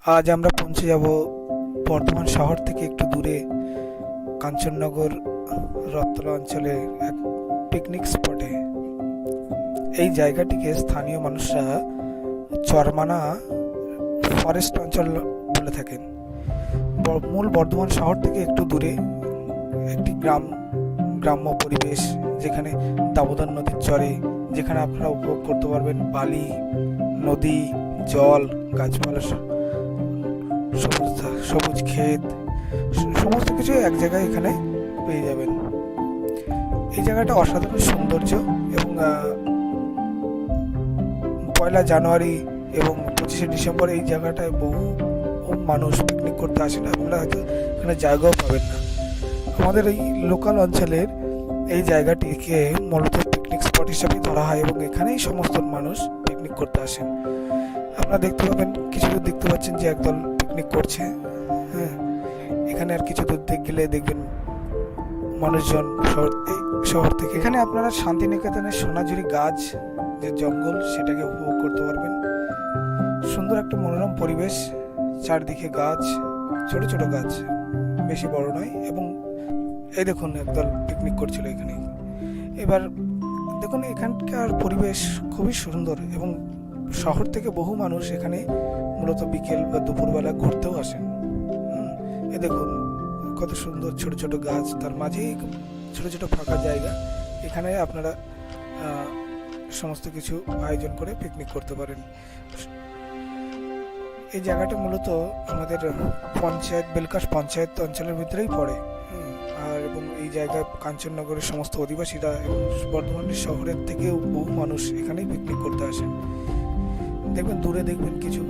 আজ আমরা পৌঁছে যাব বর্ধমান শহর থেকে একটু দূরে কাঞ্চননগর রথতলা অঞ্চলে এক পিকনিক স্পটে। এই জায়গাটিকে স্থানীয় মানুষরা চরমানা ফরেস্ট অঞ্চল বলে থাকেন। মূল বর্ধমান শহর থেকে একটু দূরে একটি গ্রাম্য পরিবেশ, যেখানে দামোদর নদীর চরে, যেখানে আপনারা উপভোগ করতে পারবেন বালি, নদী, জল, গাছপালা, সবুজ ক্ষেত, সমস্ত কিছু এক জায়গায় এখানে পেয়ে যাবেন। এই জায়গাটা অসাধারণ সৌন্দর্য এবং 1 জানুয়ারি এবং 25 ডিসেম্বর এই জায়গাটায় বহু মানুষ পিকনিক করতে আসেন। আপনারা হয়তো এখানে জায়গাও পাবেন না। আমাদের এই লোকাল অঞ্চলের এই জায়গাটিকে মূলত পিকনিক স্পট হিসাবে ধরা হয় এবং এখানেই সমস্ত মানুষ পিকনিক করতে আসেন। আপনারা দেখতে পাবেন, কিছু দূর দেখতে পাচ্ছেন যে একদল পিকনিক করছে। হ্যাঁ, এখানে আর কিছু দূর গেলে দেখবেন মানুষজন শহর থেকে। এখানে আপনারা শান্তিনিকেতনের সোনাঝুরি গাছ, যে জঙ্গল, সেটাকে উপভোগ করতে পারবেন। সুন্দর একটা মনোরম পরিবেশ, চারদিকে গাছ, ছোট ছোট গাছ, বেশি বড় নয়। এবং এই দেখুন একদল পিকনিক করছিল এখানে। এবার দেখুন এখানকার পরিবেশ খুবই সুন্দর এবং শহর থেকে বহু মানুষ এখানে মূলত বিকেল বা দুপুরবেলা ঘুরতেও আসেন। এই দেখুন কত সুন্দর ছোট ছোট গাছ, তার মাঝে ছোট ছোট ফাঁকা জায়গা। এখানে আপনারা সমস্ত কিছু আয়োজন করে পিকনিক করতে পারেন। এই জায়গাটা মূলত আমাদের বেলকাশ পঞ্চায়েত অঞ্চলের ভিতরেই পড়ে। এবং এই জায়গায় কাঞ্চননগরের সমস্ত অধিবাসীরা এবং বর্ধমানের শহরের থেকেও বহু মানুষ এখানেই পিকনিক করতে আসেন। দেখবেন দূরে দেখবেন কিছু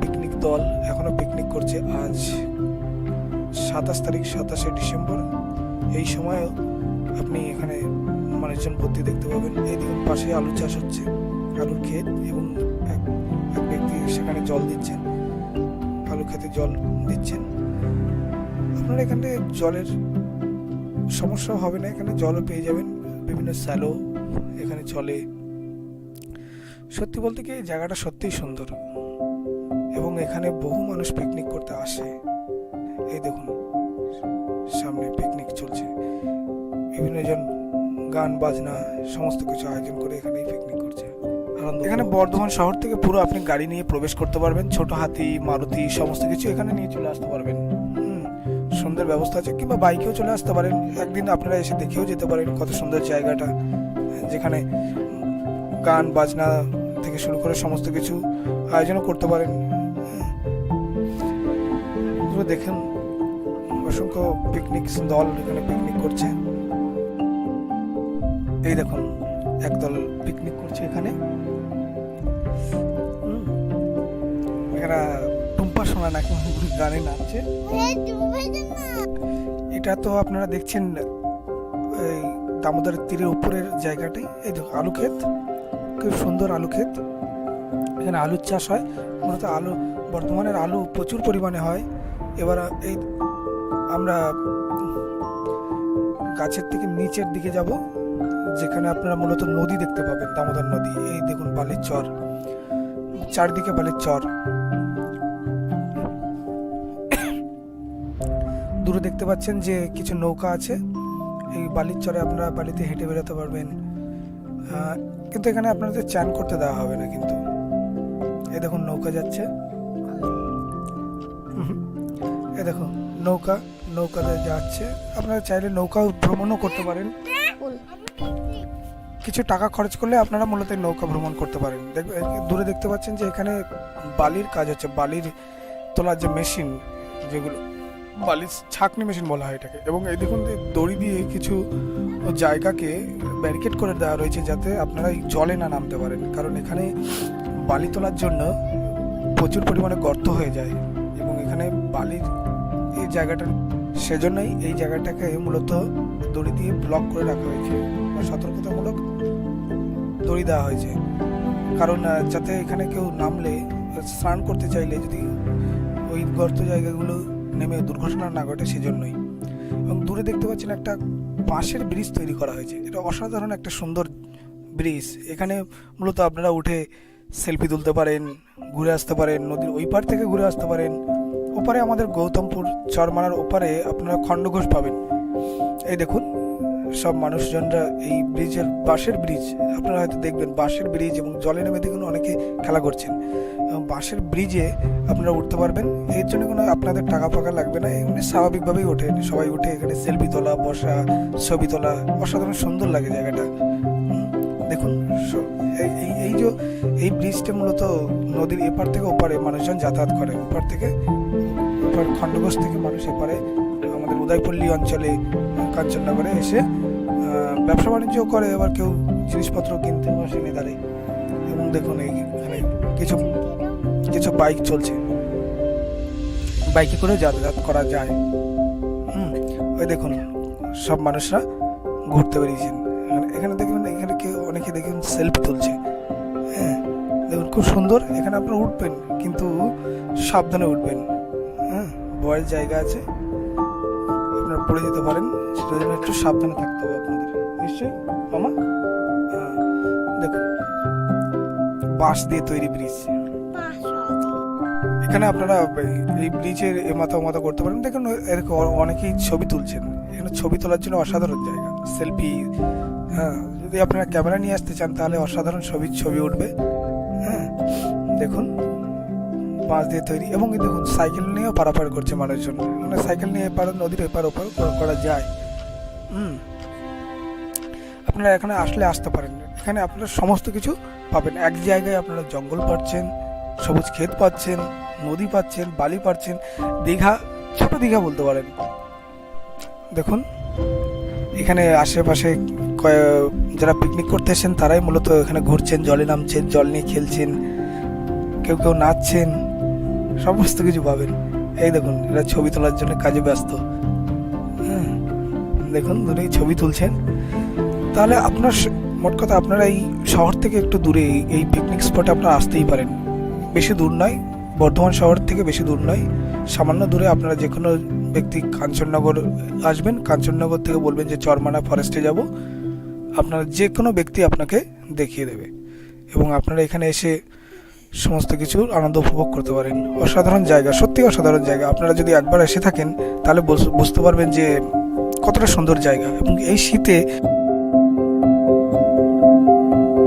পিকনিক দল এখনো পিকনিক করছে। আজ 27 ডিসেম্বর। এই সময়ও আপনি এখানে মানুষজন ভর্তি দেখতে পাবেন। এই দেখুন পাশে আলু চাষ হচ্ছে, আলুর ক্ষেত, এবং এক ব্যক্তি সেখানে জল দিচ্ছেন, আলু খেতে জল দিচ্ছেন। আপনারা এখানে জলের সমস্যা হবে না, এখানে জলও পেয়ে যাবেন। বিভিন্ন স্যালো এখানে চলে। সত্যি বলতে কি এই জায়গাটা সত্যিই সুন্দর এবং এখানে বহু মানুষ পিকনিক করতে আসে। এই দেখুন সামনে পিকনিক চলছে, বিভিন্ন জন গান বাজনা সমস্ত কিছু আয়োজন করে এখানেই পিকনিক করছে। এখানে বর্ধমান শহর থেকে পুরো আপনি গাড়ি নিয়ে প্রবেশ করতে পারবেন। ছোট হাতি, মারুতি সমস্ত কিছু এখানে নিয়ে চলে আসতে পারবেন। সুন্দর ব্যবস্থা আছে, কিংবা বাইকেও চলে আসতে পারেন। একদিন আপনারা এসে দেখেও যেতে পারেন কত সুন্দর জায়গাটা, যেখানে গান বাজনা থেকে শুরু করে সমস্ত কিছু আয়োজনও করতে পারেন। দেখেন অসংখ্য পিকনিক দল এখানে পিকনিক করছে। এই দেখুন একদল পিকনিক করছে এখানে। এরা টুম্পা সোনা নাকি গানে নাচছে। এটা তো আপনারা দেখছেন এই দামোদর তীরের উপরের জায়গাটাই। এই দেখুন আলু ক্ষেত, খুব সুন্দর আলু ক্ষেত। এখানে আলুর চাষ হয় মূলত। বর্তমানের আলু প্রচুর পরিমাণে হয়। এবার এই আমরা গাছের থেকে নিচের দিকে যাব, যেখানে আপনারা মূলত নদী দেখতে পাবেন, দামোদর নদী। এই দেখুন বালির চর, চারদিকে বালির চর। দূরে দেখতে পাচ্ছেন যে কিছু নৌকা আছে। এই বালির চরে আপনারা বালিতে হেঁটে বেরোতে পারবেন, কিন্তু এখানে আপনাদের চান করতে দেওয়া হবে না। কিন্তু এই দেখুন নৌকা যাচ্ছে। এই দেখুন নৌকাতে যাচ্ছে। আপনারা চাইলে নৌকা ভ্রমণও করতে পারেন। কিছু টাকা খরচ করলে আপনারা মূলত নৌকা ভ্রমণ করতে পারেন। দূরে দেখতে পাচ্ছেন যে এখানে বালির কাজ হচ্ছে, বালির তোলার যে মেশিন, যেগুলো বালির ছাঁকনি মেশিন বলা হয় এটাকে। এবং এই দেখুন দড়ি দিয়ে কিছু জায়গাকে ব্যারিকেড করে দেওয়া রয়েছে, যাতে আপনারা এই জলে না নামতে পারেন। কারণ এখানে বালি তোলার জন্য প্রচুর পরিমাণে গর্ত হয়ে যায় এবং এখানে বালির এই জায়গাটা, সেজন্যই এই জায়গাটাকে মূলত দড়ি দিয়ে ব্লক করে রাখা হয়েছে বা সতর্কতামূলক দড়ি দেওয়া হয়েছে। কারণ যাতে এখানে কেউ নামলে, স্নান করতে চাইলে যদি ওই গর্ত জায়গাগুলো নেমে দুর্ঘটনা না ঘটে, সেজন্যই। এবং দূরে দেখতে পাচ্ছেন একটা বাঁশের ব্রিজ তৈরি করা হয়েছে। এটা অসাধারণ একটা সুন্দর ব্রিজ। এখানে মূলত আপনারা উঠে সেলফি তুলতে পারেন, ঘুরে আসতে পারেন, নদীর ওই পার থেকে ঘুরে আসতে পারেন। ওপারে আমাদের গৌতমপুর চরমানার ওপারে আপনারা খণ্ডঘোষ পাবেন। এই দেখুন সব মানুষজনরা এই ব্রিজের, বাঁশের ব্রিজ, আপনারা হয়তো দেখবেন বাঁশের ব্রিজ, এবং জলে নেমে দেখুন অনেকে খেলা করছেন। এবং বাঁশের ব্রিজে আপনারা উঠতে পারবেন, এর জন্য কোনো আপনাদের টাকা ফাঁকা লাগবে না, এমনি স্বাভাবিকভাবেই ওঠে, সবাই উঠে এখানে সেলফি তোলা, বসা, ছবি তোলা, অসাধারণ সুন্দর লাগে জায়গাটা। দেখুন এই যে এই ব্রিজটা মূলত নদীর এপার থেকে ওপারে মানুষজন যাতায়াত করে, ওপার থেকে ওপার খণ্ডঘোষ থেকে মানুষ এপারে আমাদের উদয়পল্লী অঞ্চলে কাঞ্চননগরে এসে ব্যবসা বাণিজ্য করে, আবার কেউ জিনিসপত্র কিনতে বসে নেদারে। এবং দেখুন এইখানে কিছু কিছু বাইক চলছে, বাইকে করে যাতায়াত করা যায়। ওই দেখুন সব মানুষরা ঘুরতে বেরিয়েছেন। এখানে দেখবেন, এখানে কেউ অনেকে দেখুন সেলফি তুলছে। হ্যাঁ দেখুন খুব সুন্দর। এখানে আপনারা উঠবেন কিন্তু সাবধানে উঠবেন। হ্যাঁ ভয়ের জায়গা আছে, আপনারা পড়ে যেতে পারেন, সেটার জন্য একটু সাবধানে থাকতে হবে আপনাদের। নিশ্চয়ই মামা। হ্যাঁ দেখুন বাঁশ দিয়ে তৈরি ব্রিজ, এখানে আপনারা এই ব্রিজের এমাথা ওমাথা করতে পারেন। দেখুন এরকম অনেকেই ছবি তুলছেন, এখানে ছবি তোলার জন্য অসাধারণ জায়গা, সেলফি। হ্যাঁ যদি আপনারা ক্যামেরা নিয়ে আসতে চান তাহলে অসাধারণ ছবি উঠবে। হ্যাঁ দেখুন বাঁশ দিয়ে তৈরি, এবং দেখুন সাইকেল নিয়েও পারাপার করছে মানুষজন, মানে সাইকেল নিয়ে এপার নদীর এপার ওপার করা যায়। আপনারা এখানে আসতে পারেন, এখানে আপনারা সমস্ত কিছু পাবেন এক জায়গায়। আপনারা জঙ্গল পাচ্ছেন, সবুজ ক্ষেত পাচ্ছেন, নদী পাচ্ছেন, বালি পাচ্ছেন, দীঘা, ছোট দীঘা বলতে পারেন। দেখুন এখানে আশেপাশে যারা পিকনিক করতে এসেছেন তারাই মূলত এখানে ঘুরছেন, জলে নামছেন, জল নিয়ে খেলছেন, কেউ কেউ নাচছেন, সমস্ত কিছু পাবেন। এই দেখুন এরা ছবি তোলার জন্য কাজে ব্যস্ত। দেখুন দূরে ছবি তুলছেন। তাহলে আপনার মোট কথা আপনারা এই শহর থেকে একটু দূরে এই পিকনিক স্পটে আপনারা আসতেই পারেন। বেশি দূর নয়, বর্ধমান শহর থেকে বেশি দূর নয়, সামান্য দূরে। আপনারা যে কোনো ব্যক্তি কাঞ্চননগর আসবেন, কাঞ্চননগর থেকে বলবেন যে চরমানা ফরেস্টে যাব, আপনারা যে কোনো ব্যক্তি আপনাকে দেখিয়ে দেবে, এবং আপনারা এখানে এসে সমস্ত কিছুর আনন্দ উপভোগ করতে পারেন। অসাধারণ জায়গা, সত্যি অসাধারণ জায়গা। আপনারা যদি একবার এসে থাকেন তাহলে বুঝতে পারবেন যে কতটা সুন্দর জায়গা। এবং এই শীতে